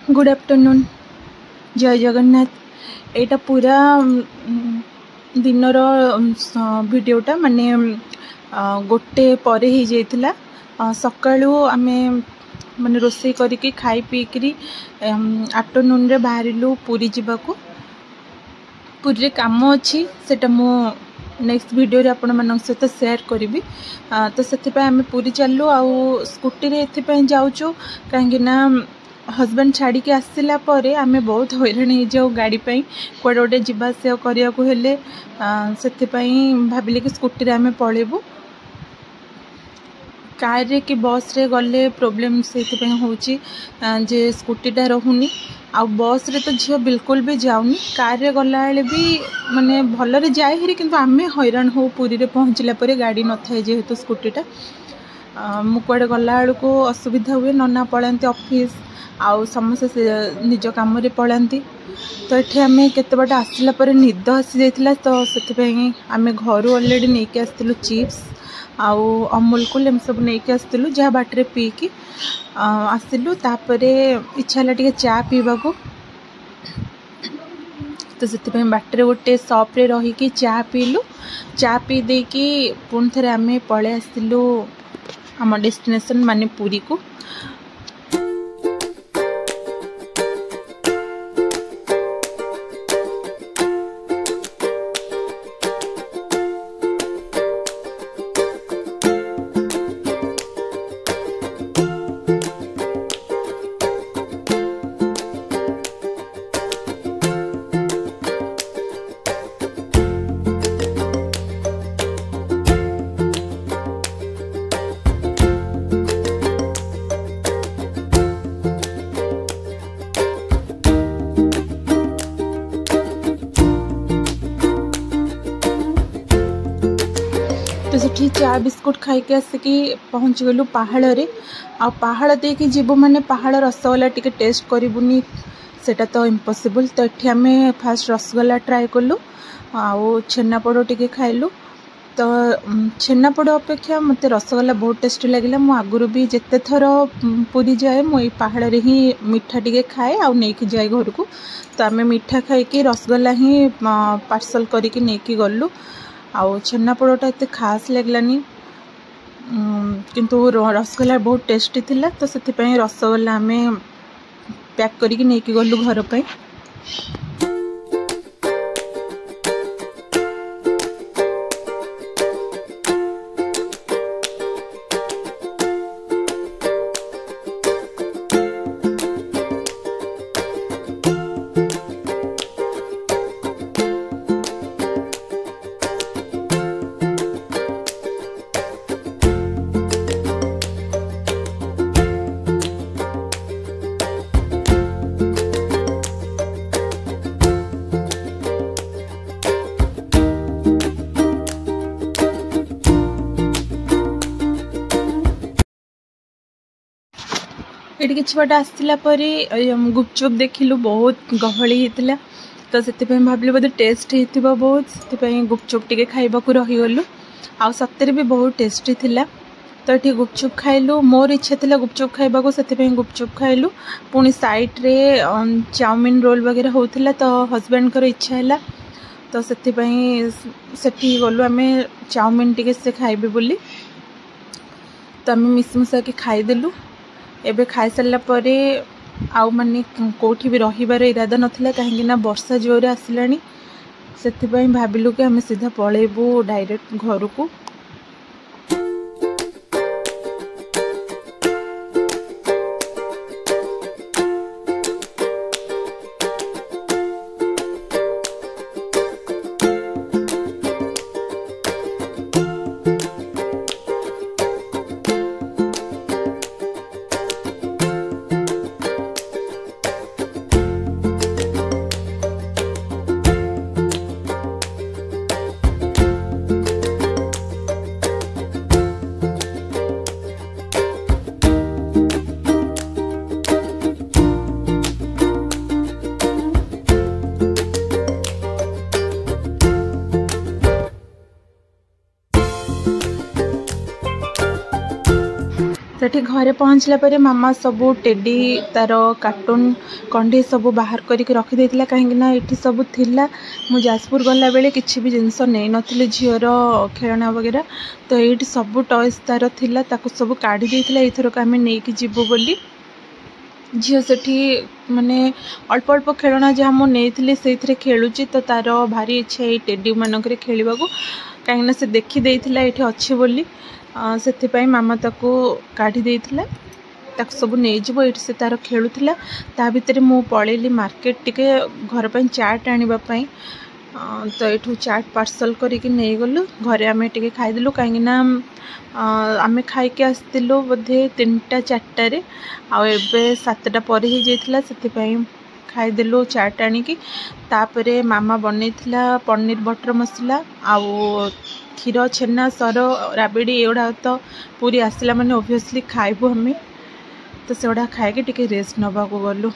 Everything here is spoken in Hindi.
गुड आफ्टरनून जय जगन्नाथ। एटा पूरा दिनर भिडियोटा माने गोटे पर ही जाइतिला। सकाळू आमे माने रोसई करिकी खाई पीकरी आफ्टरनून रे बाहरिलु पुरी जीवाकू। पुरी रे काम अछि सेटा मो नेक्स्ट वीडियो रे आपण मानक सहित शेयर करिवि। तो सेति पे आमे पुरी चललु आ स्कूटी रे एथि पे जाउचो काहेकि ना हस्बैंड छाड़ी के आसिला परे आमे बहुत हैरान हो जाऊ गाड़ी पे कोड गोटे जीवा आसिया करिया को हेले सेति पई भाबिले कि स्कूटी रे आमे पळेबु। कार रे कि बस रे गले प्रॉब्लम सेति पे होची जे स्कूटी टा रहुनी आ बस रे तो झियो बिल्कुल भी जाउनी। कार रे गला बेले भी माने भल रे जाय हेरी किंतु आमे हैरान हो पुरी रे पहुंचला परे गाड़ी न थाए जेहेतु स्कूटी टा मु कुआडे गला बेल को असुविधा हुए। नना पळांती ऑफिस आउ समस्त निज काम रे पळांती। तो एठी आमे केते बाट आसिला परे निद आसी जाइतिला तो सेति पे आमे घर ऑलरेडी नै के आस्तिलु चिप्स आउ अमूल कुल एम सब नहीं के आस्तिलु जहाँ बाटरे पी की आसिलु। तापरे इच्छा ला टिके चा पीवा को तो से बाटरे गोटे शॉप रे रही कि चा पीलु। चा पी दे कि पुणी थे आमे पळे आसिलु आम डेस्टिनेशन माने पुरी को। तो सेठी चा बिस्कुट खाई के आसिकी पहुँच गलु पहाड़ रे। आ पहाड़ दे कि जीवो माने पहाड़ रसगोल्ला टिके टेस्ट करिबुनी सेटा तो इम्पॉसिबल। तो एठी आमे फास्ट रसगोल्ला ट्राई कलु आउ छेनापोड़ टिके खाइलु। तो छेनापोड़ अपेक्षा मते रसगोल्ला बहुत टेस्टी लगिला। मु आगुरु भी जेते थर पुरी जाए मु ए पहाड़ रे ही मिठा टिके खाए आउ नेकी जाए घर को। तो आमे मिठा खाई कि रसगोल्ला ही पार्सल करिकी नेकी गलु। आउ छेनापोड़टा एते खास लगलानी किंतु रसगोल्ला बहुत टेस्टी थिला। तो सेति पई रसगोल्ला आमे पैक करिकी नेकी गलु घर पे। ये कि बाट आसला गुपचुप देखिलु बहुत गहली होता। तो से भाविलु बोधे टेस्ट हो बहुत से गुपचुप टिके खाइबा रहीगलु आ सतरे भी बहुत टेस्टी थिला। तो ये गुपचुप खाइलु मोर इच्छा थिला गुपचुप खाइबा से गुपचुप खाइलु। पुणी साइड रे चाउमिन रोल वगैरह होता तो हस्बैंड कर इच्छा है तो से गलु आम चाउमिन टिके से खाइबे बोली। तो आम मिसमुसा के खाईदेलु। एबे खाई सारा पर आउ माने कोठी भी रहिबार इरादा नथिला काहेकि ना वर्षा जोरे आसिलानी। सेति भाविलु कि आम सीधा पळेबु डायरेक्ट घर को। ये घरे पहुँचला पर मामा सबू टेडी तार कार्टून कंढे सब बाहर करके रखीदे कहीं ये सब थिला मु जाजपुर गला बेले किसी भी जिनस नहीं नथिले झीर खेलना वगैरह तो ये सब टॉयज तार थिला ताको सब काढ़ी देइथिला एथरक आमे नेकी जीवो बोली झील से माने अल्प अल्प खेलना जहाँ मुझे से खेलुची तो तार भारी इच्छा ये टेडी मानक खेलवा कहीं से देखी ये अच्छी बोली से मामा ताको काढ़ी देइथिला ताको सब नहीं ये से तार खेलुला ता भितर मु पलैली मार्केट टिके घर पर चाट आने तो ये चाट पार्सल करके नहीं गलु घरे आम टे खाईदेलु कहीं आम खाई आसलु बोधे 3टा 4टारे आबे 7टा पर ही जाइथिला से खाईदेलु चाट आनिकी तापरे मामा बनईथिला पनीर बटर मसला आउ क्षीर छेना सर राबिड़ी एगुड़ा तो पूरी आसला माने ओबियसली खाइबु हमें तो से खाई टिके रेस्ट नवा को गलु।